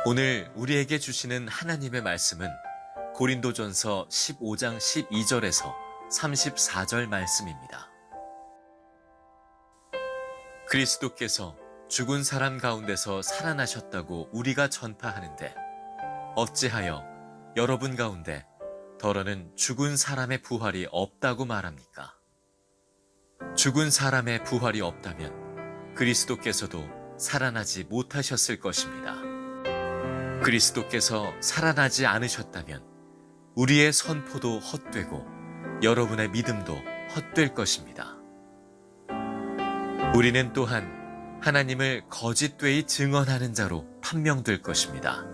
오늘 우리에게 주시는 하나님의 말씀은 고린도전서 15장 12절에서 34절 말씀입니다. 그리스도께서 죽은 사람 가운데서 살아나셨다고 우리가 전파하는데 어찌하여 여러분 가운데 더러는 죽은 사람의 부활이 없다고 말합니까? 죽은 사람의 부활이 없다면 그리스도께서도 살아나지 못하셨을 것입니다. 그리스도께서 살아나지 않으셨다면 우리의 선포도 헛되고 여러분의 믿음도 헛될 것입니다. 우리는 또한 하나님을 거짓되이 증언하는 자로 판명될 것입니다.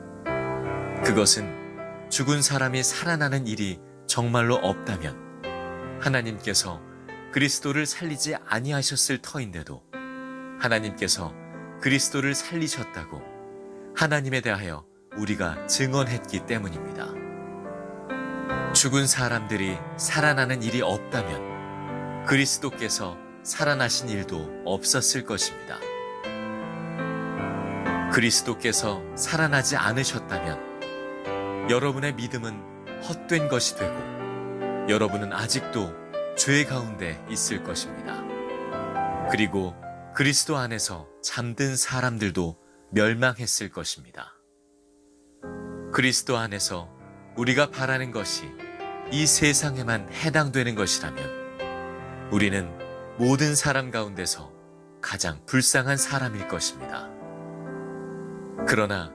그것은 죽은 사람이 살아나는 일이 정말로 없다면 하나님께서 그리스도를 살리지 아니하셨을 터인데도 하나님께서 그리스도를 살리셨다고 하나님에 대하여 우리가 증언했기 때문입니다. 죽은 사람들이 살아나는 일이 없다면 그리스도께서 살아나신 일도 없었을 것입니다. 그리스도께서 살아나지 않으셨다면 여러분의 믿음은 헛된 것이 되고 여러분은 아직도 죄 가운데 있을 것입니다. 그리고 그리스도 안에서 잠든 사람들도 멸망했을 것입니다. 그리스도 안에서 우리가 바라는 것이 이 세상에만 해당되는 것이라면 우리는 모든 사람 가운데서 가장 불쌍한 사람일 것입니다. 그러나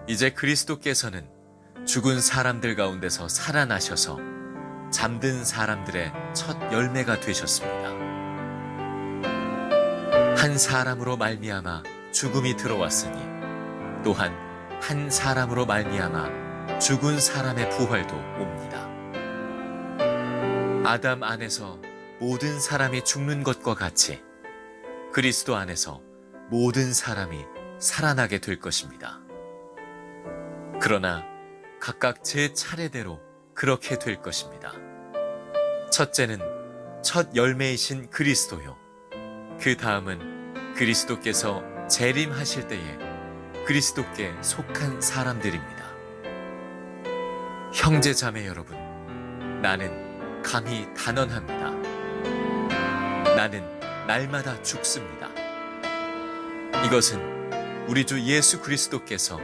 이제 그리스도께서는 죽은 사람들 가운데서 살아나셔서 잠든 사람들의 첫 열매가 되셨습니다. 한 사람으로 말미암아 죽음이 들어왔으니 또한 한 사람으로 말미암아 죽은 사람의 부활도 옵니다. 아담 안에서 모든 사람이 죽는 것과 같이 그리스도 안에서 모든 사람이 살아나게 될 것입니다. 그러나 각각 제 차례대로 그렇게 될 것입니다. 첫째는 첫 열매이신 그리스도요. 그 다음은 그리스도께서 재림하실 때에 그리스도께 속한 사람들입니다. 형제 자매 여러분, 나는 감히 단언합니다. 나는 날마다 죽습니다. 이것은 우리 주 예수 그리스도께서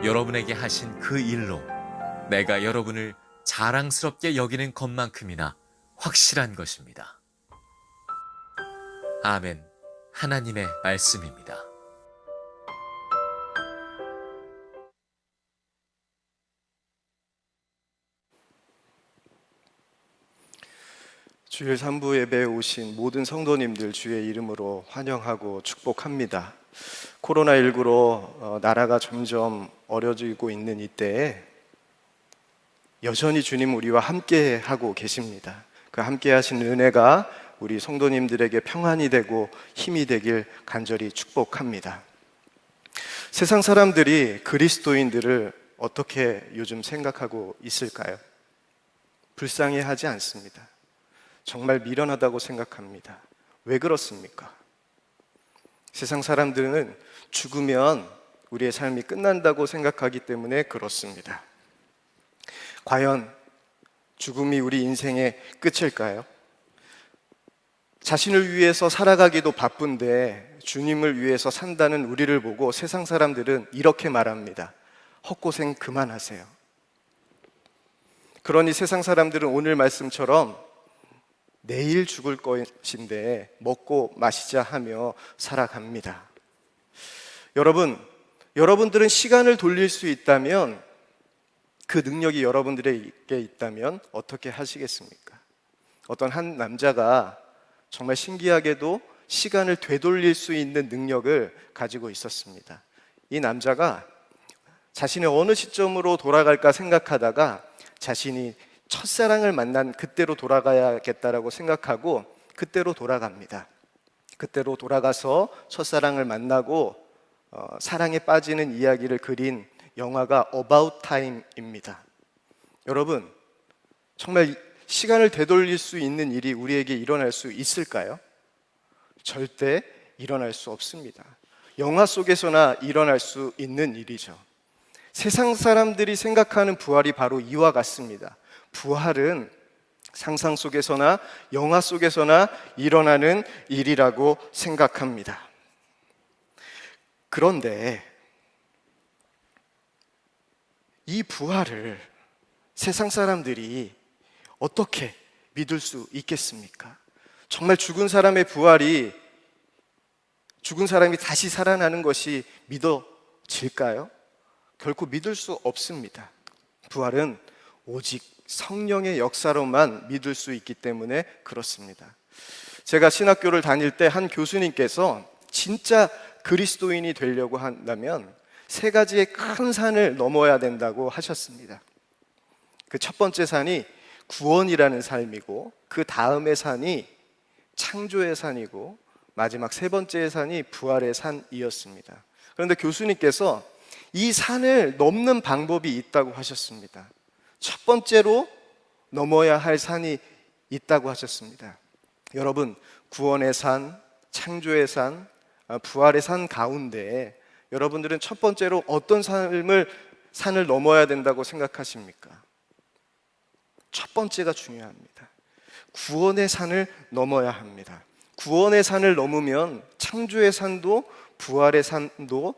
여러분에게 하신 그 일로 내가 여러분을 자랑스럽게 여기는 것만큼이나 확실한 것입니다. 아멘. 하나님의 말씀입니다. 주일 3부 예배에 오신 모든 성도님들 주의 이름으로 환영하고 축복합니다. 코로나19로 나라가 점점 어려지고 있는 이때에 여전히 주님 우리와 함께 하고 계십니다. 그 함께 하신 은혜가 우리 성도님들에게 평안이 되고 힘이 되길 간절히 축복합니다. 세상 사람들이 그리스도인들을 어떻게 요즘 생각하고 있을까요? 불쌍해하지 않습니다. 정말 미련하다고 생각합니다. 왜 그렇습니까? 세상 사람들은 죽으면 우리의 삶이 끝난다고 생각하기 때문에 그렇습니다. 과연 죽음이 우리 인생의 끝일까요? 자신을 위해서 살아가기도 바쁜데 주님을 위해서 산다는 우리를 보고 세상 사람들은 이렇게 말합니다. 헛고생 그만하세요. 그러니 세상 사람들은 오늘 말씀처럼 내일 죽을 것인데 먹고 마시자 하며 살아갑니다. 여러분들은 시간을 돌릴 수 있다면, 그 능력이 여러분들에게 있다면 어떻게 하시겠습니까? 어떤 한 남자가 정말 신기하게도 시간을 되돌릴 수 있는 능력을 가지고 있었습니다. 이 남자가 자신의 어느 시점으로 돌아갈까 생각하다가 자신이 첫사랑을 만난 그때로 돌아가야겠다라고 생각하고 그때로 돌아갑니다. 그때로 돌아가서 첫사랑을 만나고 사랑에 빠지는 이야기를 그린 영화가 About Time입니다. 여러분, 정말 시간을 되돌릴 수 있는 일이 우리에게 일어날 수 있을까요? 절대 일어날 수 없습니다. 영화 속에서나 일어날 수 있는 일이죠. 세상 사람들이 생각하는 부활이 바로 이와 같습니다. 부활은 상상 속에서나 영화 속에서나 일어나는 일이라고 생각합니다. 그런데 이 부활을 세상 사람들이 어떻게 믿을 수 있겠습니까? 정말 죽은 사람의 부활이, 죽은 사람이 다시 살아나는 것이 믿어질까요? 결코 믿을 수 없습니다. 부활은 오직 성령의 역사로만 믿을 수 있기 때문에 그렇습니다. 제가 신학교를 다닐 때 한 교수님께서 진짜 그리스도인이 되려고 한다면 세 가지의 큰 산을 넘어야 된다고 하셨습니다. 그 첫 번째 산이 구원이라는 삶이고, 그 다음의 산이 창조의 산이고, 마지막 세 번째 산이 부활의 산이었습니다. 그런데 교수님께서 이 산을 넘는 방법이 있다고 하셨습니다. 첫 번째로 넘어야 할 산이 있다고 하셨습니다. 여러분, 구원의 산, 창조의 산, 부활의 산 가운데 여러분들은 첫 번째로 어떤 산을 넘어야 된다고 생각하십니까? 첫 번째가 중요합니다. 구원의 산을 넘어야 합니다. 구원의 산을 넘으면 창조의 산도 부활의 산도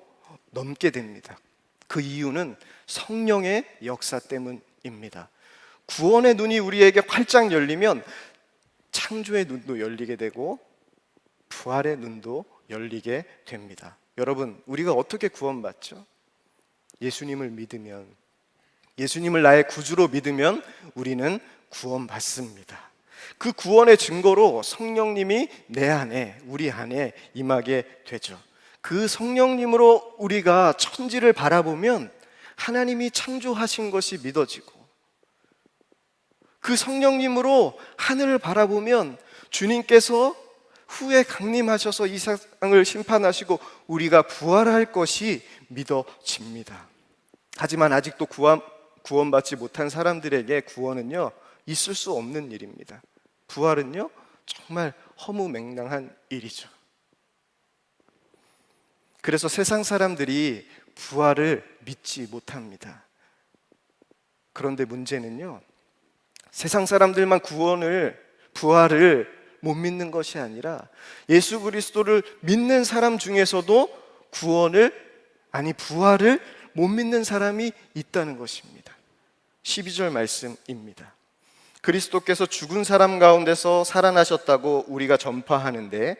넘게 됩니다. 그 이유는 성령의 역사 때문입니다. 구원의 눈이 우리에게 활짝 열리면 창조의 눈도 열리게 되고 부활의 눈도 열리게 됩니다. 여러분, 우리가 어떻게 구원받죠? 예수님을 믿으면, 예수님을 나의 구주로 믿으면 우리는 구원받습니다. 그 구원의 증거로 성령님이 내 안에, 우리 안에 임하게 되죠. 그 성령님으로 우리가 천지를 바라보면 하나님이 창조하신 것이 믿어지고, 그 성령님으로 하늘을 바라보면 주님께서 후에 강림하셔서 이 세상을 심판하시고 우리가 부활할 것이 믿어집니다. 하지만 아직도 구원받지 못한 사람들에게 구원은요, 있을 수 없는 일입니다. 부활은요, 정말 허무맹랑한 일이죠. 그래서 세상 사람들이 부활을 믿지 못합니다. 그런데 문제는요, 세상 사람들만 부활을 못 믿는 것이 아니라 예수 그리스도를 믿는 사람 중에서도 부활을 못 믿는 사람이 있다는 것입니다. 12절 말씀입니다. 그리스도께서 죽은 사람 가운데서 살아나셨다고 우리가 전파하는데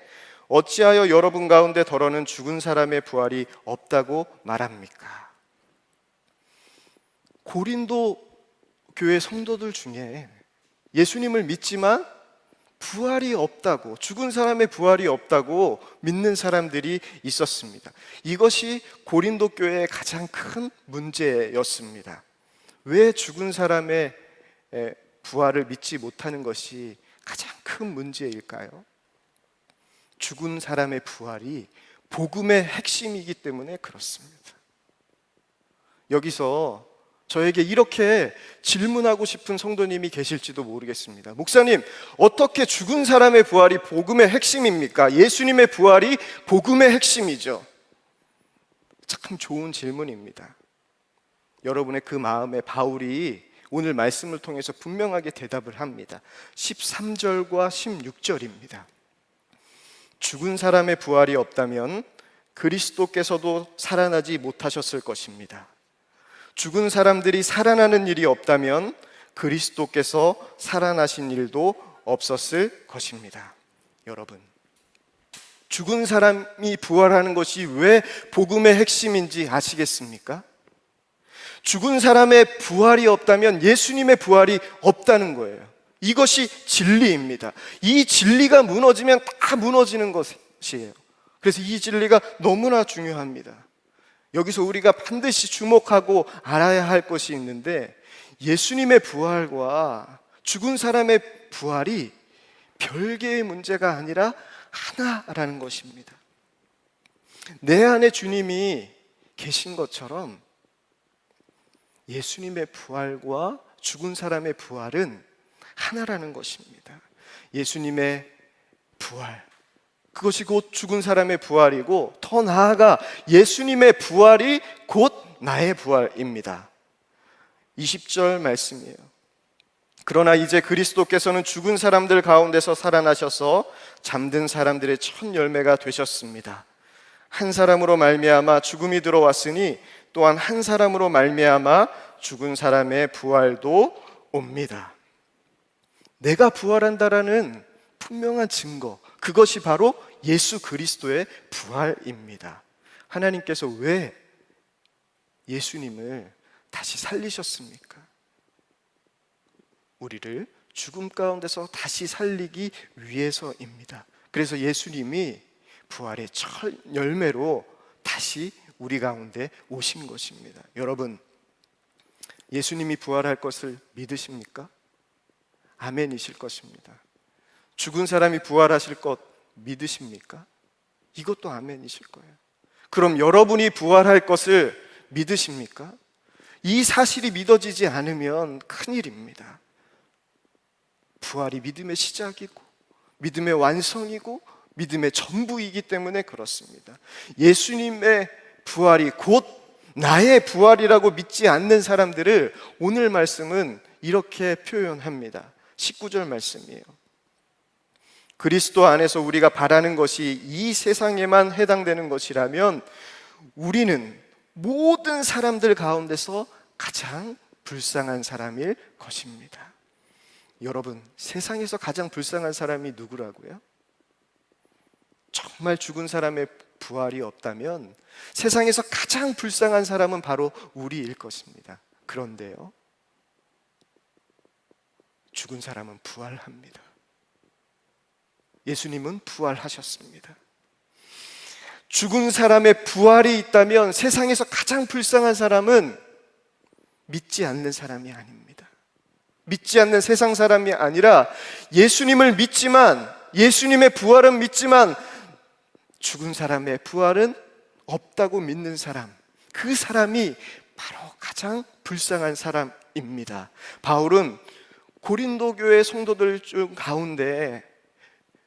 어찌하여 여러분 가운데 더러는 죽은 사람의 부활이 없다고 말합니까? 고린도 교회 성도들 중에 예수님을 믿지만 부활이 없다고, 죽은 사람의 부활이 없다고 믿는 사람들이 있었습니다. 이것이 고린도 교회의 가장 큰 문제였습니다. 왜 죽은 사람의 부활을 믿지 못하는 것이 가장 큰 문제일까요? 죽은 사람의 부활이 복음의 핵심이기 때문에 그렇습니다. 여기서 저에게 이렇게 질문하고 싶은 성도님이 계실지도 모르겠습니다. 목사님, 어떻게 죽은 사람의 부활이 복음의 핵심입니까? 예수님의 부활이 복음의 핵심이죠. 참 좋은 질문입니다. 여러분의 그 마음에 바울이 오늘 말씀을 통해서 분명하게 대답을 합니다. 13절과 16절입니다. 죽은 사람의 부활이 없다면 그리스도께서도 살아나지 못하셨을 것입니다. 죽은 사람들이 살아나는 일이 없다면 그리스도께서 살아나신 일도 없었을 것입니다. 여러분, 죽은 사람이 부활하는 것이 왜 복음의 핵심인지 아시겠습니까? 죽은 사람의 부활이 없다면 예수님의 부활이 없다는 거예요. 이것이 진리입니다. 이 진리가 무너지면 다 무너지는 것이에요. 그래서 이 진리가 너무나 중요합니다. 여기서 우리가 반드시 주목하고 알아야 할 것이 있는데, 예수님의 부활과 죽은 사람의 부활이 별개의 문제가 아니라 하나라는 것입니다. 내 안에 주님이 계신 것처럼 예수님의 부활과 죽은 사람의 부활은 하나라는 것입니다. 예수님의 부활, 그것이 곧 죽은 사람의 부활이고, 더 나아가 예수님의 부활이 곧 나의 부활입니다. 20절 말씀이에요. 그러나 이제 그리스도께서는 죽은 사람들 가운데서 살아나셔서 잠든 사람들의 첫 열매가 되셨습니다. 한 사람으로 말미암아 죽음이 들어왔으니 또한 한 사람으로 말미암아 죽은 사람의 부활도 옵니다. 내가 부활한다라는 분명한 증거, 그것이 바로 예수 그리스도의 부활입니다. 하나님께서 왜 예수님을 다시 살리셨습니까? 우리를 죽음 가운데서 다시 살리기 위해서입니다. 그래서 예수님이 부활의 첫 열매로 다시 우리 가운데 오신 것입니다. 여러분, 예수님이 부활할 것을 믿으십니까? 아멘이실 것입니다. 죽은 사람이 부활하실 것 믿으십니까? 이것도 아멘이실 거예요. 그럼 여러분이 부활할 것을 믿으십니까? 이 사실이 믿어지지 않으면 큰일입니다. 부활이 믿음의 시작이고 믿음의 완성이고 믿음의 전부이기 때문에 그렇습니다. 예수님의 부활이 곧 나의 부활이라고 믿지 않는 사람들을 오늘 말씀은 이렇게 표현합니다. 19절 말씀이에요. 그리스도 안에서 우리가 바라는 것이 이 세상에만 해당되는 것이라면 우리는 모든 사람들 가운데서 가장 불쌍한 사람일 것입니다. 여러분, 세상에서 가장 불쌍한 사람이 누구라고요? 정말 죽은 사람의 부활이 없다면 세상에서 가장 불쌍한 사람은 바로 우리일 것입니다. 그런데요, 죽은 사람은 부활합니다. 예수님은 부활하셨습니다. 죽은 사람의 부활이 있다면 세상에서 가장 불쌍한 사람은 믿지 않는 사람이 아닙니다. 믿지 않는 세상 사람이 아니라 예수님을 믿지만, 예수님의 부활은 믿지만 죽은 사람의 부활은 없다고 믿는 사람, 그 사람이 바로 가장 불쌍한 사람입니다. 바울은 고린도 교회 성도들 중 가운데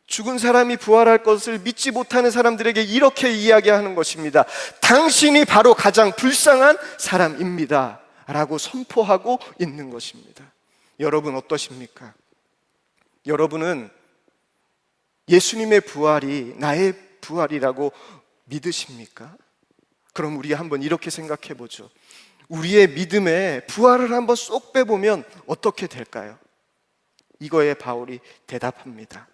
죽은 사람이 부활할 것을 믿지 못하는 사람들에게 이렇게 이야기하는 것입니다. 당신이 바로 가장 불쌍한 사람입니다 라고 선포하고 있는 것입니다. 여러분 어떠십니까? 여러분은 예수님의 부활이 나의 부활이라고 믿으십니까? 그럼 우리 한번 이렇게 생각해 보죠. 우리의 믿음에 부활을 한번 쏙 빼보면 어떻게 될까요? 이거에 바울이 대답합니다.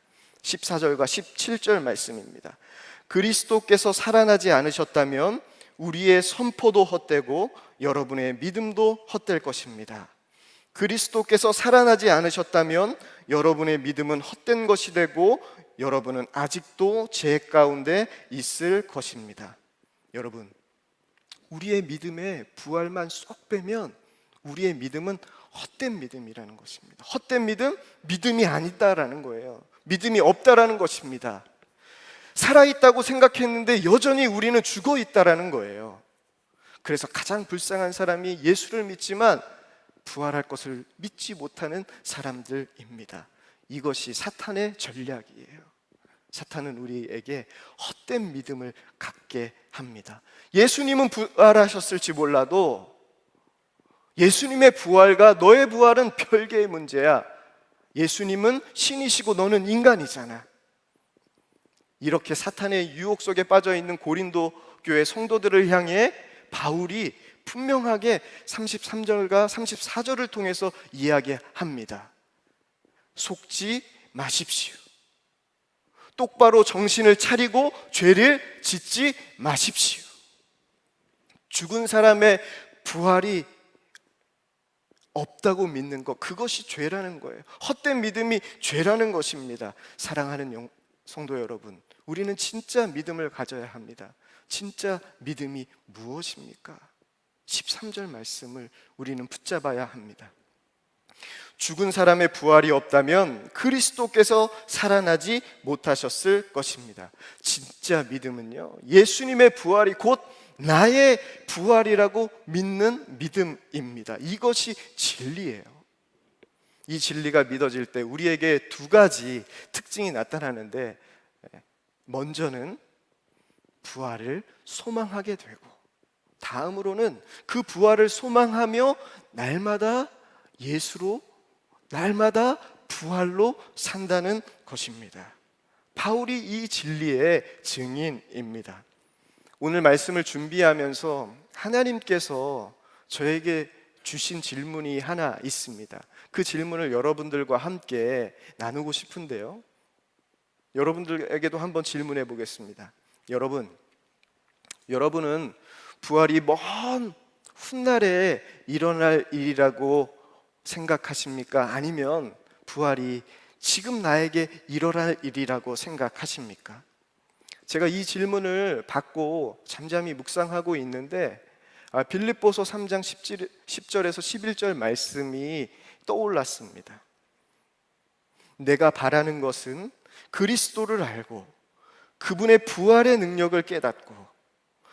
14절과 17절 말씀입니다. 그리스도께서 살아나지 않으셨다면 우리의 선포도 헛되고 여러분의 믿음도 헛될 것입니다. 그리스도께서 살아나지 않으셨다면 여러분의 믿음은 헛된 것이 되고 여러분은 아직도 죄 가운데 있을 것입니다. 여러분, 우리의 믿음에 부활만 쏙 빼면 우리의 믿음은 헛된 믿음이라는 것입니다. 헛된 믿음, 믿음이 아니다라는 거예요. 믿음이 없다라는 것입니다. 살아있다고 생각했는데 여전히 우리는 죽어 있다라는 거예요. 그래서 가장 불쌍한 사람이 예수를 믿지만 부활할 것을 믿지 못하는 사람들입니다. 이것이 사탄의 전략이에요. 사탄은 우리에게 헛된 믿음을 갖게 합니다. 예수님은 부활하셨을지 몰라도 예수님의 부활과 너의 부활은 별개의 문제야. 예수님은 신이시고 너는 인간이잖아. 이렇게 사탄의 유혹 속에 빠져 있는 고린도 교회 성도들을 향해 바울이 분명하게 33절과 34절을 통해서 이야기합니다. 속지 마십시오. 똑바로 정신을 차리고 죄를 짓지 마십시오. 죽은 사람의 부활이 없다고 믿는 것, 그것이 죄라는 거예요. 헛된 믿음이 죄라는 것입니다. 사랑하는 성도 여러분, 우리는 진짜 믿음을 가져야 합니다. 진짜 믿음이 무엇입니까? 13절 말씀을 우리는 붙잡아야 합니다. 죽은 사람의 부활이 없다면 그리스도께서 살아나지 못하셨을 것입니다. 진짜 믿음은요, 예수님의 부활이 곧 나의 부활이라고 믿는 믿음입니다. 이것이 진리예요. 이 진리가 믿어질 때 우리에게 두 가지 특징이 나타나는데, 먼저는 부활을 소망하게 되고 다음으로는 그 부활을 소망하며 날마다 예수로, 날마다 부활로 산다는 것입니다. 바울이 이 진리의 증인입니다. 오늘 말씀을 준비하면서 하나님께서 저에게 주신 질문이 하나 있습니다. 그 질문을 여러분들과 함께 나누고 싶은데요. 여러분들에게도 한번 질문해 보겠습니다. 여러분은 부활이 먼 훗날에 일어날 일이라고 생각하십니까? 아니면 부활이 지금 나에게 일어날 일이라고 생각하십니까? 제가 이 질문을 받고 잠잠히 묵상하고 있는데 빌립보서 3장 10절에서 11절 말씀이 떠올랐습니다. 내가 바라는 것은 그리스도를 알고 그분의 부활의 능력을 깨닫고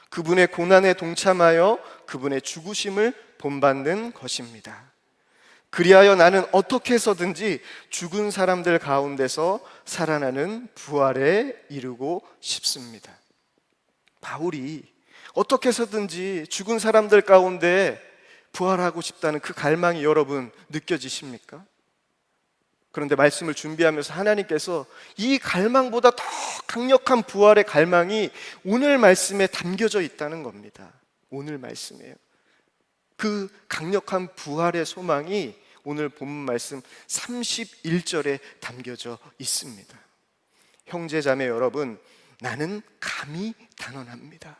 그분의 고난에 동참하여 그분의 죽으심을 본받는 것입니다. 그리하여 나는 어떻게 해서든지 죽은 사람들 가운데서 살아나는 부활에 이르고 싶습니다. 바울이 어떻게 해서든지 죽은 사람들 가운데 부활하고 싶다는 그 갈망이 여러분 느껴지십니까? 그런데 말씀을 준비하면서 하나님께서 이 갈망보다 더 강력한 부활의 갈망이 오늘 말씀에 담겨져 있다는 겁니다. 오늘 말씀이에요. 그 강력한 부활의 소망이 오늘 본문 말씀 31절에 담겨져 있습니다. 형제자매 여러분, 나는 감히 단언합니다.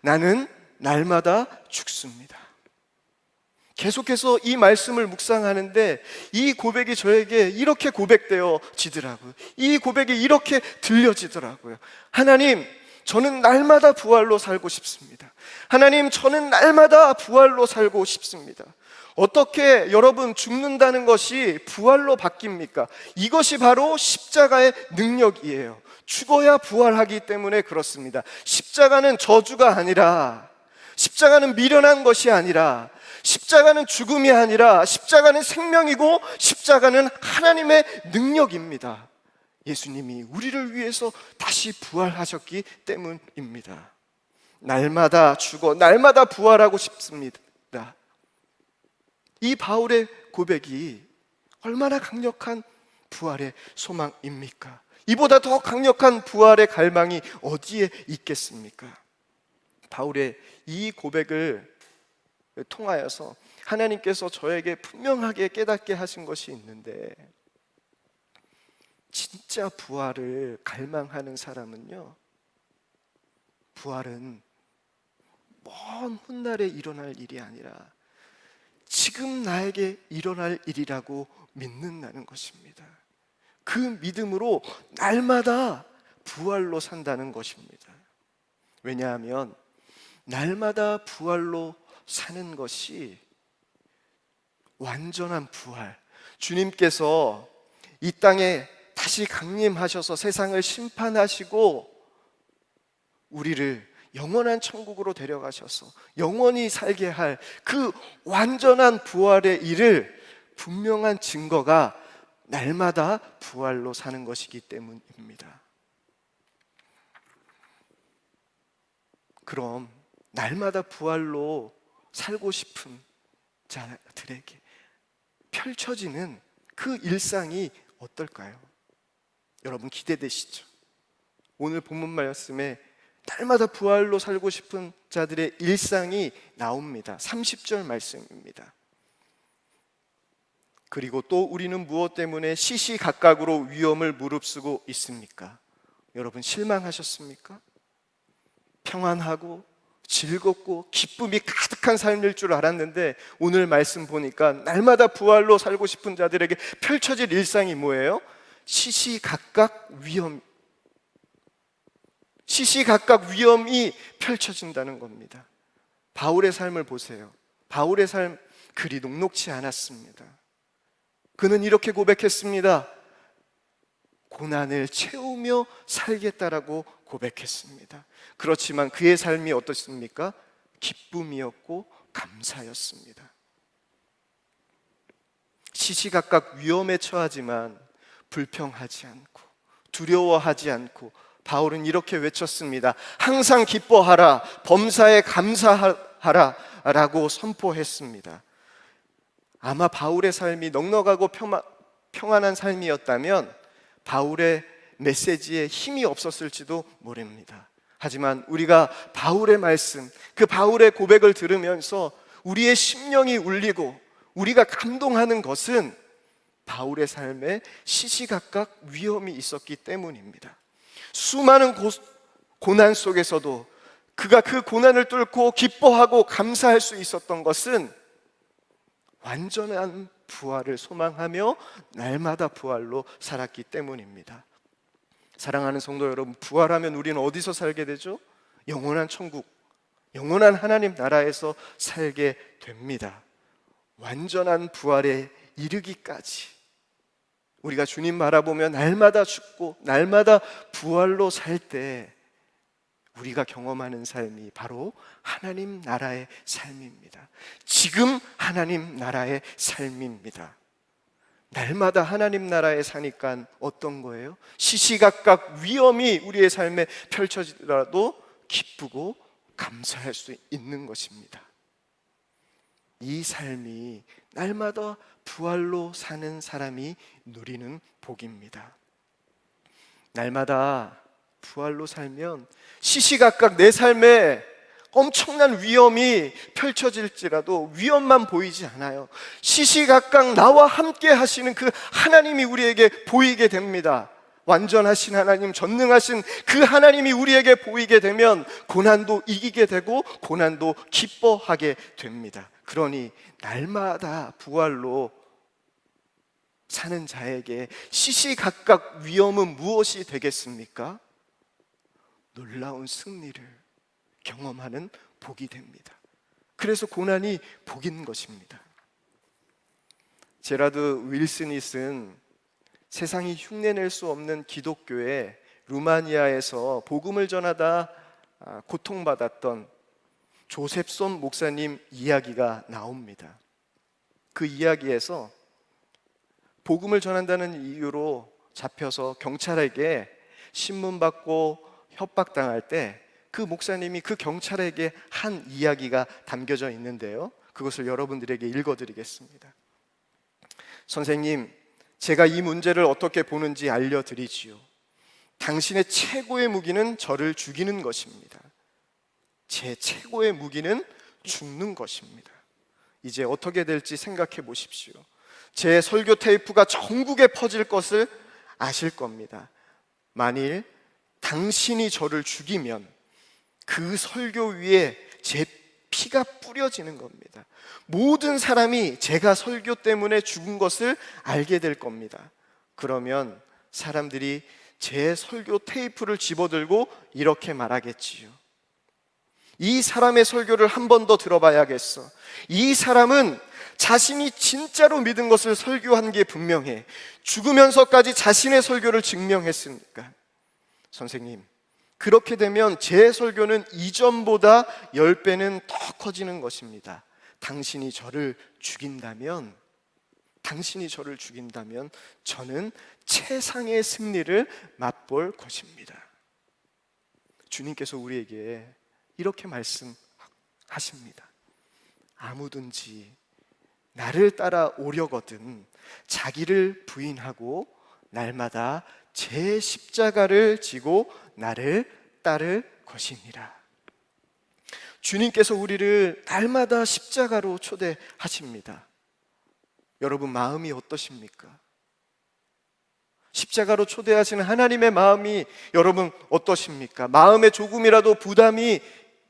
나는 날마다 죽습니다. 계속해서 이 말씀을 묵상하는데 이 고백이 저에게 이렇게 고백되어지더라고요. 이 고백이 이렇게 들려지더라고요. 하나님, 저는 날마다 부활로 살고 싶습니다. 하나님, 저는 날마다 부활로 살고 싶습니다. 어떻게 여러분 죽는다는 것이 부활로 바뀝니까? 이것이 바로 십자가의 능력이에요. 죽어야 부활하기 때문에 그렇습니다. 십자가는 저주가 아니라, 십자가는 미련한 것이 아니라, 십자가는 죽음이 아니라 십자가는 생명이고 십자가는 하나님의 능력입니다. 예수님이 우리를 위해서 다시 부활하셨기 때문입니다. 날마다 죽어 날마다 부활하고 싶습니다. 이 바울의 고백이 얼마나 강력한 부활의 소망입니까? 이보다 더 강력한 부활의 갈망이 어디에 있겠습니까? 바울의 이 고백을 통하여서 하나님께서 저에게 분명하게 깨닫게 하신 것이 있는데, 진짜 부활을 갈망하는 사람은요, 부활은 먼 훗날에 일어날 일이 아니라 지금 나에게 일어날 일이라고 믿는다는 것입니다. 그 믿음으로 날마다 부활로 산다는 것입니다. 왜냐하면 날마다 부활로 사는 것이 완전한 부활, 주님께서 이 땅에 다시 강림하셔서 세상을 심판하시고 우리를 영원한 천국으로 데려가셔서 영원히 살게 할 그 완전한 부활의 일을 분명한 증거가 날마다 부활로 사는 것이기 때문입니다. 그럼 날마다 부활로 살고 싶은 자들에게 펼쳐지는 그 일상이 어떨까요? 여러분 기대되시죠? 오늘 본문 말씀에 날마다 부활로 살고 싶은 자들의 일상이 나옵니다. 30절 말씀입니다. 그리고 또 우리는 무엇 때문에 시시각각으로 위험을 무릅쓰고 있습니까? 여러분 실망하셨습니까? 평안하고 즐겁고 기쁨이 가득한 삶일 줄 알았는데 오늘 말씀 보니까 날마다 부활로 살고 싶은 자들에게 펼쳐질 일상이 뭐예요? 시시각각 위험이 펼쳐진다는 겁니다. 바울의 삶을 보세요. 바울의 삶 그리 녹록지 않았습니다. 그는 이렇게 고백했습니다. 고난을 채우며 살겠다라고 고백했습니다. 그렇지만 그의 삶이 어떻습니까? 기쁨이었고 감사였습니다. 시시각각 위험에 처하지만 불평하지 않고 두려워하지 않고 바울은 이렇게 외쳤습니다. 항상 기뻐하라, 범사에 감사하라 감사하라라고 선포했습니다. 아마 바울의 삶이 넉넉하고 평안한 삶이었다면 바울의 메시지에 힘이 없었을지도 모릅니다. 하지만 우리가 바울의 말씀, 그 바울의 고백을 들으면서 우리의 심령이 울리고 우리가 감동하는 것은 바울의 삶에 시시각각 위험이 있었기 때문입니다. 수많은 고난 속에서도 그가 그 고난을 뚫고 기뻐하고 감사할 수 있었던 것은 완전한 부활을 소망하며 날마다 부활로 살았기 때문입니다. 사랑하는 성도 여러분, 부활하면 우리는 어디서 살게 되죠? 영원한 천국, 영원한 하나님 나라에서 살게 됩니다. 완전한 부활에 이르기까지 우리가 주님 바라보며 날마다 죽고 날마다 부활로 살 때 우리가 경험하는 삶이 바로 하나님 나라의 삶입니다. 지금 하나님 나라의 삶입니다. 날마다 하나님 나라에 사니까 어떤 거예요? 시시각각 위험이 우리의 삶에 펼쳐지더라도 기쁘고 감사할 수 있는 것입니다. 이 삶이 날마다 부활로 사는 사람이 누리는 복입니다. 날마다 부활로 살면 시시각각 내 삶에 엄청난 위험이 펼쳐질지라도 위험만 보이지 않아요. 시시각각 나와 함께 하시는 그 하나님이 우리에게 보이게 됩니다. 완전하신 하나님, 전능하신 그 하나님이 우리에게 보이게 되면 고난도 이기게 되고 고난도 기뻐하게 됩니다. 그러니 날마다 부활로 사는 자에게 시시각각 위험은 무엇이 되겠습니까? 놀라운 승리를 경험하는 복이 됩니다. 그래서 고난이 복인 것입니다. 제라드 윌슨이 쓴 세상이 흉내낼 수 없는 기독교에 루마니아에서 복음을 전하다 고통받았던 조셉손 목사님 이야기가 나옵니다. 그 이야기에서 복음을 전한다는 이유로 잡혀서 경찰에게 신문받고 협박당할 때 그 목사님이 그 경찰에게 한 이야기가 담겨져 있는데요, 그것을 여러분들에게 읽어드리겠습니다. 선생님, 제가 이 문제를 어떻게 보는지 알려드리지요. 당신의 최고의 무기는 저를 죽이는 것입니다. 제 최고의 무기는 죽는 것입니다. 이제 어떻게 될지 생각해 보십시오. 제 설교 테이프가 전국에 퍼질 것을 아실 겁니다. 만일 당신이 저를 죽이면 그 설교 위에 제 피가 뿌려지는 겁니다. 모든 사람이 제가 설교 때문에 죽은 것을 알게 될 겁니다. 그러면 사람들이 제 설교 테이프를 집어들고 이렇게 말하겠지요. 이 사람의 설교를 한 번 더 들어봐야겠어. 이 사람은 자신이 진짜로 믿은 것을 설교한 게 분명해. 죽으면서까지 자신의 설교를 증명했으니까. 선생님, 그렇게 되면 제 설교는 이전보다 10배는 더 커지는 것입니다. 당신이 저를 죽인다면 저는 최상의 승리를 맛볼 것입니다. 주님께서 우리에게 이렇게 말씀하십니다. 아무든지 나를 따라 오려거든 자기를 부인하고 날마다 제 십자가를 지고 나를 따를 것이니라. 주님께서 우리를 날마다 십자가로 초대하십니다. 여러분 마음이 어떠십니까? 십자가로 초대하시는 하나님의 마음이 여러분 어떠십니까? 마음에 조금이라도 부담이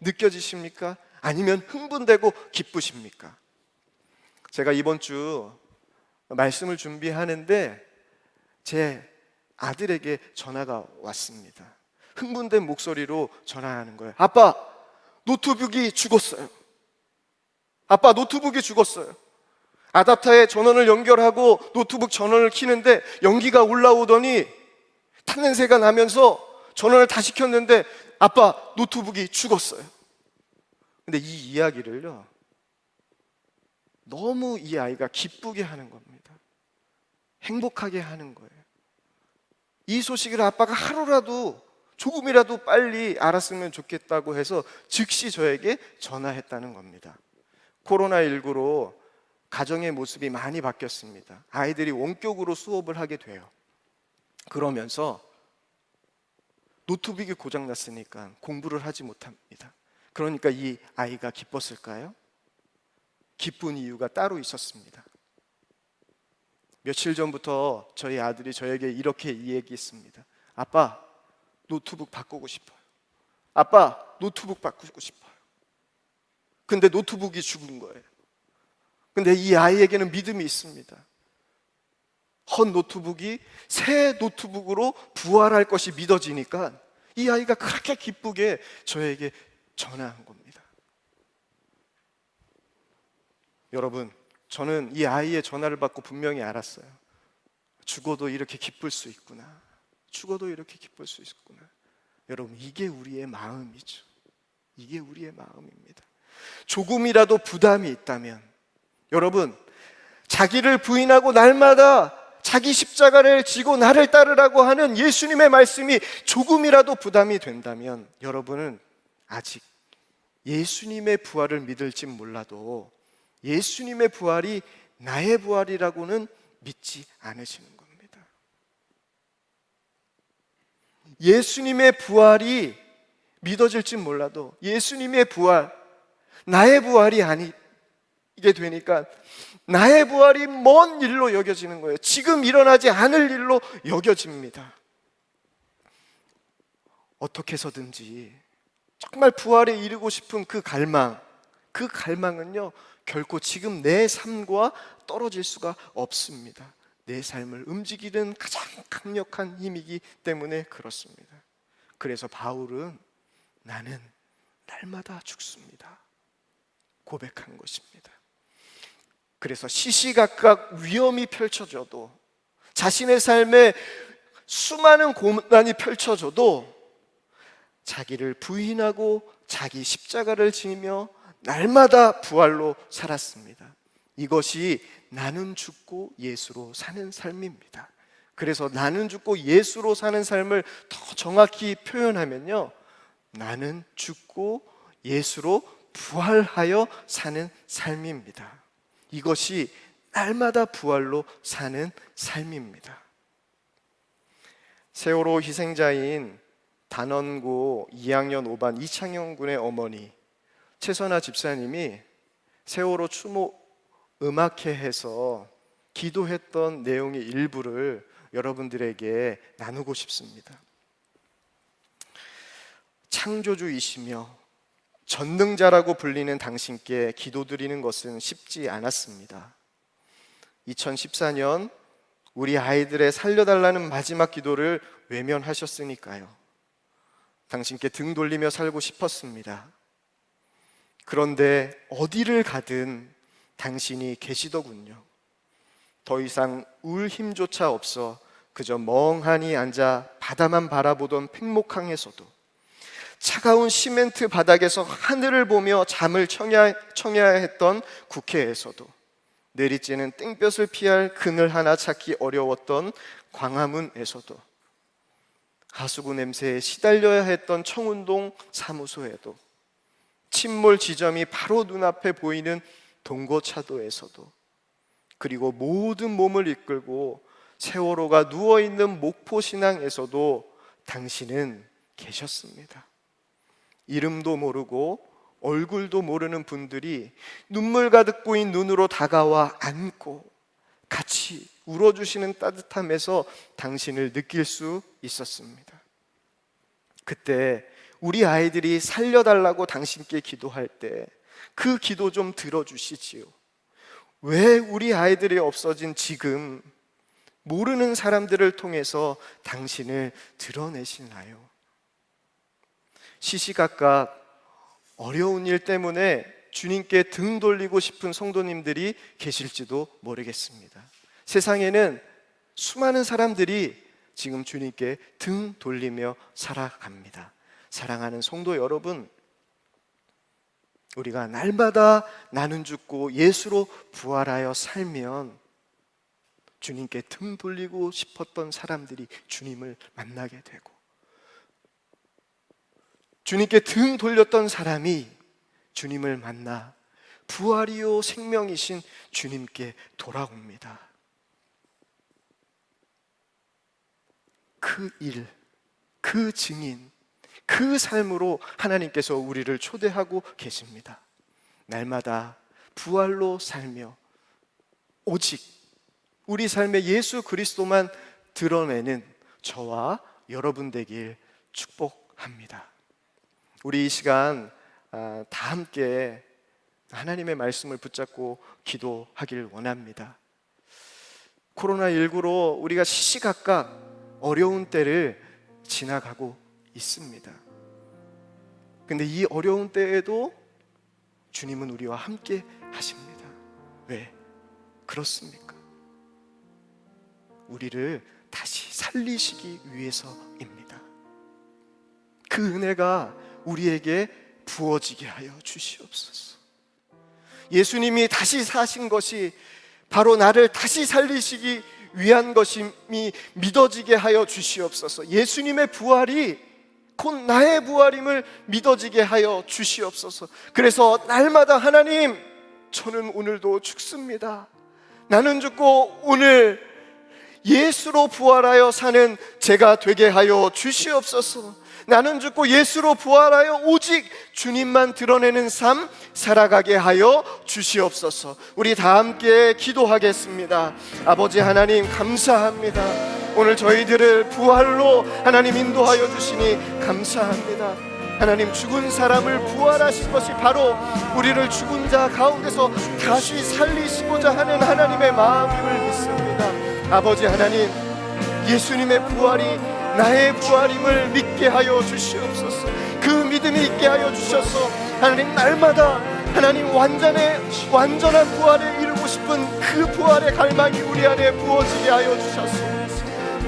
느껴지십니까? 아니면 흥분되고 기쁘십니까? 제가 이번 주 말씀을 준비하는데 제 아들에게 전화가 왔습니다. 흥분된 목소리로 전화하는 거예요. 아빠, 노트북이 죽었어요. 아빠, 노트북이 죽었어요. 아답터에 전원을 연결하고 노트북 전원을 켜는데 연기가 올라오더니 탄 냄새가 나면서 전원을 다시 켰는데 아빠, 노트북이 죽었어요. 근데 이 이야기를요, 너무 이 아이가 기쁘게 하는 겁니다. 행복하게 하는 거예요. 이 소식을 아빠가 하루라도 조금이라도 빨리 알았으면 좋겠다고 해서 즉시 저에게 전화했다는 겁니다. 코로나19로 가정의 모습이 많이 바뀌었습니다. 아이들이 원격으로 수업을 하게 돼요. 그러면서 노트북이 고장났으니까 공부를 하지 못합니다. 그러니까 이 아이가 기뻤을까요? 기쁜 이유가 따로 있었습니다. 며칠 전부터 저희 아들이 저에게 이렇게 이야기했습니다. 아빠, 노트북 바꾸고 싶어요. 아빠, 노트북 바꾸고 싶어요. 근데 노트북이 죽은 거예요. 근데 이 아이에게는 믿음이 있습니다. 헌 노트북이 새 노트북으로 부활할 것이 믿어지니까 이 아이가 그렇게 기쁘게 저에게 전화한 겁니다. 여러분, 저는 이 아이의 전화를 받고 분명히 알았어요. 죽어도 이렇게 기쁠 수 있구나. 죽어도 이렇게 기쁠 수 있구나. 여러분, 이게 우리의 마음이죠. 이게 우리의 마음입니다. 조금이라도 부담이 있다면, 여러분, 자기를 부인하고 날마다 자기 십자가를 지고 나를 따르라고 하는 예수님의 말씀이 조금이라도 부담이 된다면, 여러분은 아직 예수님의 부활을 믿을진 몰라도 예수님의 부활이 나의 부활이라고는 믿지 않으시는 겁니다. 예수님의 부활이 믿어질진 몰라도 예수님의 부활, 나의 부활이 아니게 되니까 나의 부활이 먼 일로 여겨지는 거예요. 지금 일어나지 않을 일로 여겨집니다. 어떻게 해서든지 정말 부활에 이르고 싶은 그 갈망은요, 결코 지금 내 삶과 떨어질 수가 없습니다. 내 삶을 움직이는 가장 강력한 힘이기 때문에 그렇습니다. 그래서 바울은 나는 날마다 죽습니다 고백한 것입니다. 그래서 시시각각 위험이 펼쳐져도, 자신의 삶에 수많은 고난이 펼쳐져도 자기를 부인하고 자기 십자가를 지며 날마다 부활로 살았습니다. 이것이 나는 죽고 예수로 사는 삶입니다. 그래서 나는 죽고 예수로 사는 삶을 더 정확히 표현하면요, 나는 죽고 예수로 부활하여 사는 삶입니다. 이것이 날마다 부활로 사는 삶입니다. 세월호 희생자인 단원고 2학년 5반 이창영 군의 어머니 최선아 집사님이 세월호 추모 음악회에서 기도했던 내용의 일부를 여러분들에게 나누고 싶습니다. 창조주이시며 전능자라고 불리는 당신께 기도드리는 것은 쉽지 않았습니다. 2014년 우리 아이들의 살려달라는 마지막 기도를 외면하셨으니까요. 당신께 등 돌리며 살고 싶었습니다. 그런데 어디를 가든 당신이 계시더군요. 더 이상 울 힘조차 없어 그저 멍하니 앉아 바다만 바라보던 팽목항에서도, 차가운 시멘트 바닥에서 하늘을 보며 잠을 청해야 했던 국회에서도, 내리쬐는 땡볕을 피할 그늘 하나 찾기 어려웠던 광화문에서도, 하수구 냄새에 시달려야 했던 청운동 사무소에도, 침몰 지점이 바로 눈앞에 보이는 동거차도에서도, 그리고 모든 몸을 이끌고 세월호가 누워있는 목포신항에서도 당신은 계셨습니다. 이름도 모르고 얼굴도 모르는 분들이 눈물 가득 보인 눈으로 다가와 안고 같이 울어주시는 따뜻함에서 당신을 느낄 수 있었습니다. 그때 우리 아이들이 살려달라고 당신께 기도할 때 그 기도 좀 들어주시지요. 왜 우리 아이들이 없어진 지금 모르는 사람들을 통해서 당신을 드러내시나요? 시시각각 어려운 일 때문에 주님께 등 돌리고 싶은 성도님들이 계실지도 모르겠습니다. 세상에는 수많은 사람들이 지금 주님께 등 돌리며 살아갑니다. 사랑하는 성도 여러분, 우리가 날마다 나는 죽고 예수로 부활하여 살면 주님께 등 돌리고 싶었던 사람들이 주님을 만나게 되고, 주님께 등 돌렸던 사람이 주님을 만나 부활이요 생명이신 주님께 돌아옵니다. 그 일, 그 증인, 그 삶으로 하나님께서 우리를 초대하고 계십니다. 날마다 부활로 살며 오직 우리 삶에 예수 그리스도만 드러내는 저와 여러분 되길 축복합니다. 우리 이 시간 다 함께 하나님의 말씀을 붙잡고 기도하길 원합니다. 코로나19로 우리가 시시각각 어려운 때를 지나가고 있습니다. 근데 이 어려운 때에도 주님은 우리와 함께 하십니다. 왜? 그렇습니까? 우리를 다시 살리시기 위해서입니다. 그 은혜가 우리에게 부어지게 하여 주시옵소서. 예수님이 다시 사신 것이 바로 나를 다시 살리시기 위한 것임이 믿어지게 하여 주시옵소서. 예수님의 부활이 곧 나의 부활임을 믿어지게 하여 주시옵소서. 그래서 날마다 하나님, 저는 오늘도 죽습니다. 나는 죽고 오늘 예수로 부활하여 사는 제가 되게 하여 주시옵소서. 나는 죽고 예수로 부활하여 오직 주님만 드러내는 삶 살아가게 하여 주시옵소서. 우리 다 함께 기도하겠습니다. 아버지 하나님 감사합니다. 오늘 저희들을 부활로 하나님 인도하여 주시니 감사합니다. 하나님, 죽은 사람을 부활하신 것이 바로 우리를 죽은 자 가운데서 다시 살리시고자 하는 하나님의 마음임을 믿습니다. 아버지 하나님, 예수님의 부활이 나의 부활임을 믿게 하여 주시옵소서. 그 믿음이 있게 하여 주셔서 하나님, 날마다 하나님 완전한 부활에 이루고 싶은 그 부활의 갈망이 우리 안에 부어지게 하여 주셔서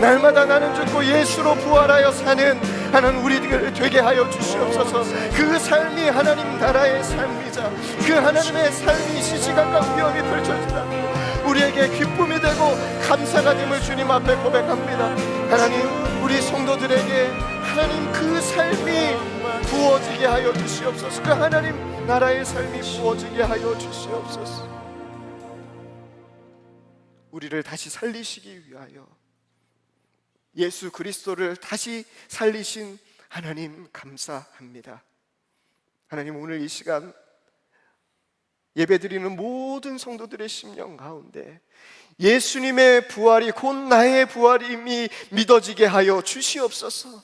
날마다 나는 죽고 예수로 부활하여 사는 하나님 우리들 되게 하여 주시옵소서. 그 삶이 하나님 나라의 삶이자 그 하나님의 삶이 시시각각 위험이 펼쳐지다 우리에게 기쁨이 되고 감사가 됨을 주님 앞에 고백합니다. 하나님, 우리 성도들에게 하나님 그 삶이 부어지게 하여 주시옵소서. 그 하나님 나라의 삶이 부어지게 하여 주시옵소서. 우리를 다시 살리시기 위하여 예수 그리스도를 다시 살리신 하나님 감사합니다. 하나님, 오늘 이 시간 예배드리는 모든 성도들의 심령 가운데 예수님의 부활이 곧 나의 부활임이 믿어지게 하여 주시옵소서.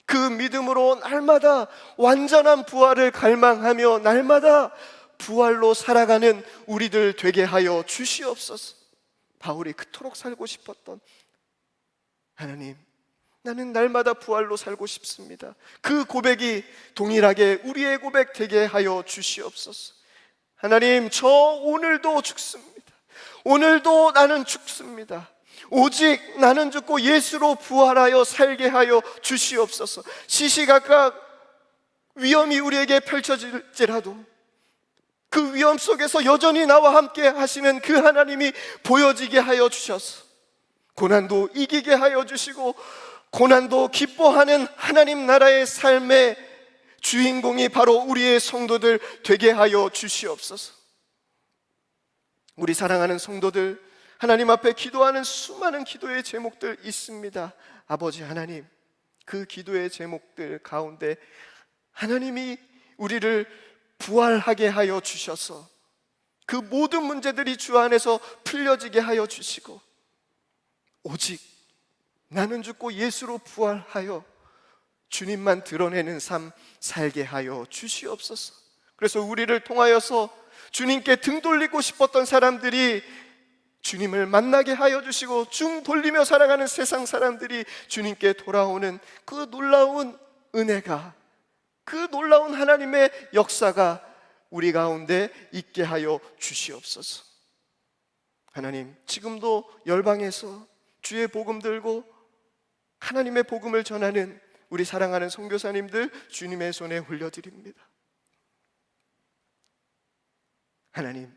그 믿음으로 날마다 완전한 부활을 갈망하며 날마다 부활로 살아가는 우리들 되게 하여 주시옵소서. 바울이 그토록 살고 싶었던 하나님, 나는 날마다 부활로 살고 싶습니다. 그 고백이 동일하게 우리의 고백 되게 하여 주시옵소서. 하나님, 저 오늘도 죽습니다. 오늘도 나는 죽습니다. 오직 나는 죽고 예수로 부활하여 살게 하여 주시옵소서. 시시각각 위험이 우리에게 펼쳐질지라도 그 위험 속에서 여전히 나와 함께 하시는 그 하나님이 보여지게 하여 주셔서 고난도 이기게 하여 주시고 고난도 기뻐하는 하나님 나라의 삶의 주인공이 바로 우리의 성도들 되게 하여 주시옵소서. 우리 사랑하는 성도들, 하나님 앞에 기도하는 수많은 기도의 제목들 있습니다. 아버지 하나님, 그 기도의 제목들 가운데 하나님이 우리를 부활하게 하여 주셔서 그 모든 문제들이 주 안에서 풀려지게 하여 주시고 오직 나는 죽고 예수로 부활하여 주님만 드러내는 삶 살게 하여 주시옵소서. 그래서 우리를 통하여서 주님께 등 돌리고 싶었던 사람들이 주님을 만나게 하여 주시고 중 돌리며 살아가는 세상 사람들이 주님께 돌아오는 그 놀라운 은혜가, 그 놀라운 하나님의 역사가 우리 가운데 있게 하여 주시옵소서. 하나님, 지금도 열방에서 주의 복음 들고 하나님의 복음을 전하는 우리 사랑하는 선교사님들 주님의 손에 올려드립니다. 하나님,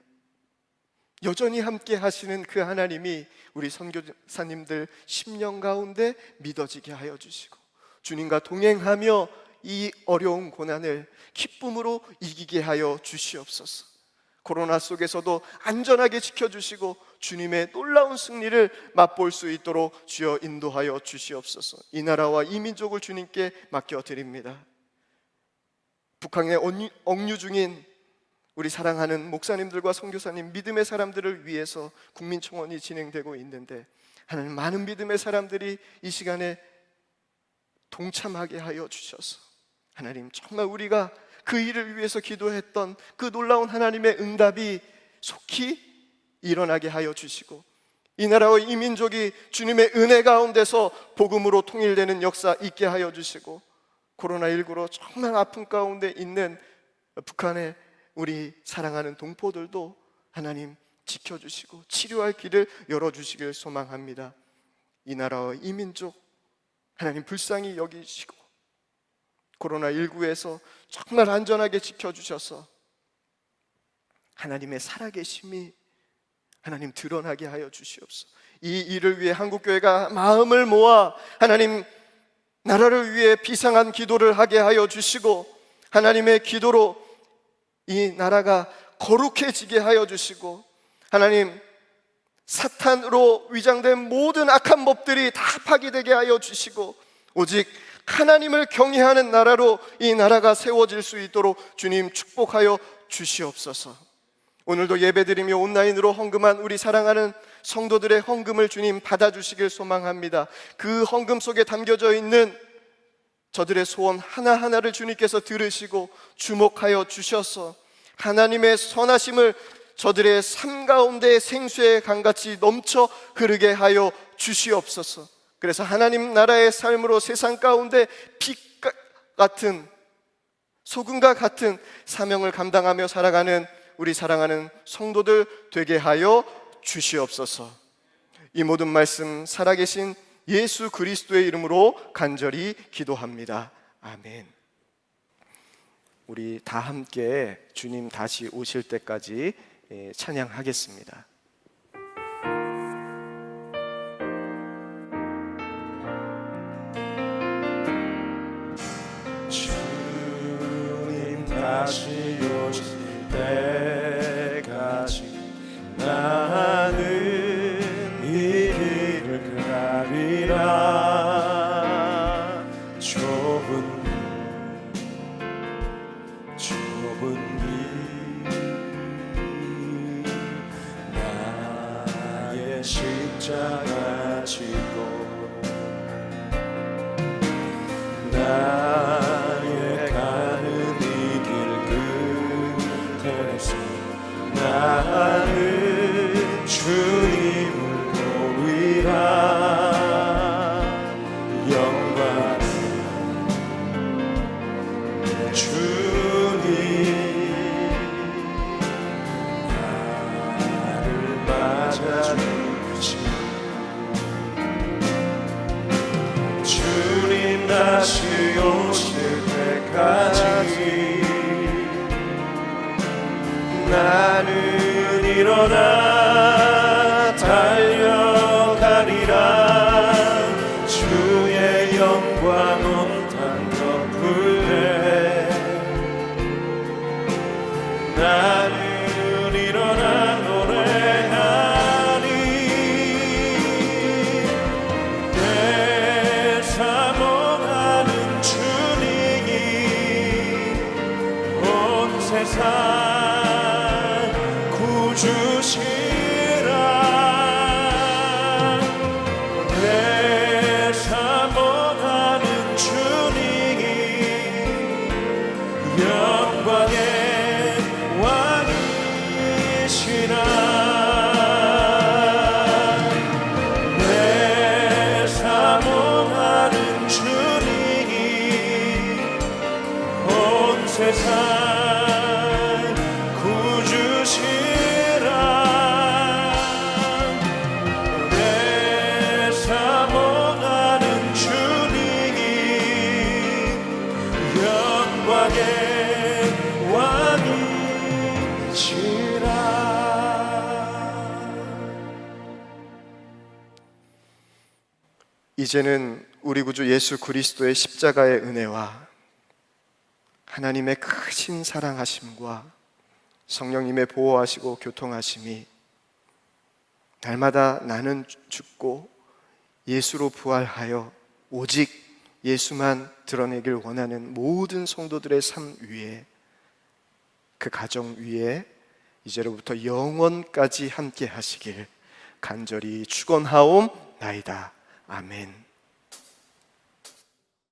여전히 함께 하시는 그 하나님이 우리 선교사님들 심령 가운데 믿어지게 하여 주시고 주님과 동행하며 이 어려운 고난을 기쁨으로 이기게 하여 주시옵소서. 코로나 속에서도 안전하게 지켜주시고 주님의 놀라운 승리를 맛볼 수 있도록 주여 인도하여 주시옵소서. 이 나라와 이 민족을 주님께 맡겨드립니다. 북한에 억류 중인 우리 사랑하는 목사님들과 선교사님, 믿음의 사람들을 위해서 국민청원이 진행되고 있는데, 하나님, 많은 믿음의 사람들이 이 시간에 동참하게 하여 주셔서 하나님, 정말 우리가 그 일을 위해서 기도했던 그 놀라운 하나님의 응답이 속히 일어나게 하여 주시고, 이 나라와 이 민족이 주님의 은혜 가운데서 복음으로 통일되는 역사 있게 하여 주시고, 코로나19로 정말 아픔 가운데 있는 북한의 우리 사랑하는 동포들도 하나님 지켜주시고 치료할 길을 열어주시길 소망합니다. 이 나라와 이 민족 하나님 불쌍히 여기시고 코로나19에서 정말 안전하게 지켜주셔서 하나님의 살아계심이 하나님 드러나게 하여 주시옵소서. 이 일을 위해 한국교회가 마음을 모아 하나님 나라를 위해 비상한 기도를 하게 하여 주시고, 하나님의 기도로 이 나라가 거룩해지게 하여 주시고, 하나님 사탄으로 위장된 모든 악한 법들이 다 파괴되게 하여 주시고, 오직 하나님을 경외하는 나라로 이 나라가 세워질 수 있도록 주님 축복하여 주시옵소서. 오늘도 예배드리며 온라인으로 헌금한 우리 사랑하는 성도들의 헌금을 주님 받아주시길 소망합니다. 그 헌금 속에 담겨져 있는 저들의 소원 하나하나를 주님께서 들으시고 주목하여 주셔서 하나님의 선하심을 저들의 삶 가운데 생수의 강같이 넘쳐 흐르게 하여 주시옵소서. 그래서 하나님 나라의 삶으로 세상 가운데 빛 같은, 소금과 같은 사명을 감당하며 살아가는 우리 사랑하는 성도들 되게 하여 주시옵소서. 이 모든 말씀 살아계신 예수 그리스도의 이름으로 간절히 기도합니다. 아멘. 우리 다 함께 주님 다시 오실 때까지 찬양하겠습니다. 주님 다시 오실 때까지 나는 이 길을 가리라. 좁은 길 나의 십자가 지고 나의 가는 이 길 끝에서 나는 주님을 보리라. 영광 주님 나를 맞아주시. 주님 다시 오실 때까지 나는 일어나 달려가리라. 주의 영광 온 땅 덮을래. 나는 일어나 노래하리. 내 사모하는 주님이 온 세상 구주시라. 내 사모하는 주님이 영광의 왕이시라. 내 사모하는 주님이 온 세상 구주시라. 내 사모하는 주님이 영광의 왕이시라. 이제는 우리 구주 예수 그리스도의 십자가의 은혜와 하나님의 크신 사랑하심과 성령님의 보호하시고 교통하심이 날마다 나는 죽고 예수로 부활하여 오직 예수만 드러내길 원하는 모든 성도들의 삶 위에, 그 가정 위에 이제로부터 영원까지 함께 하시길 간절히 축원하옵나이다. 아멘.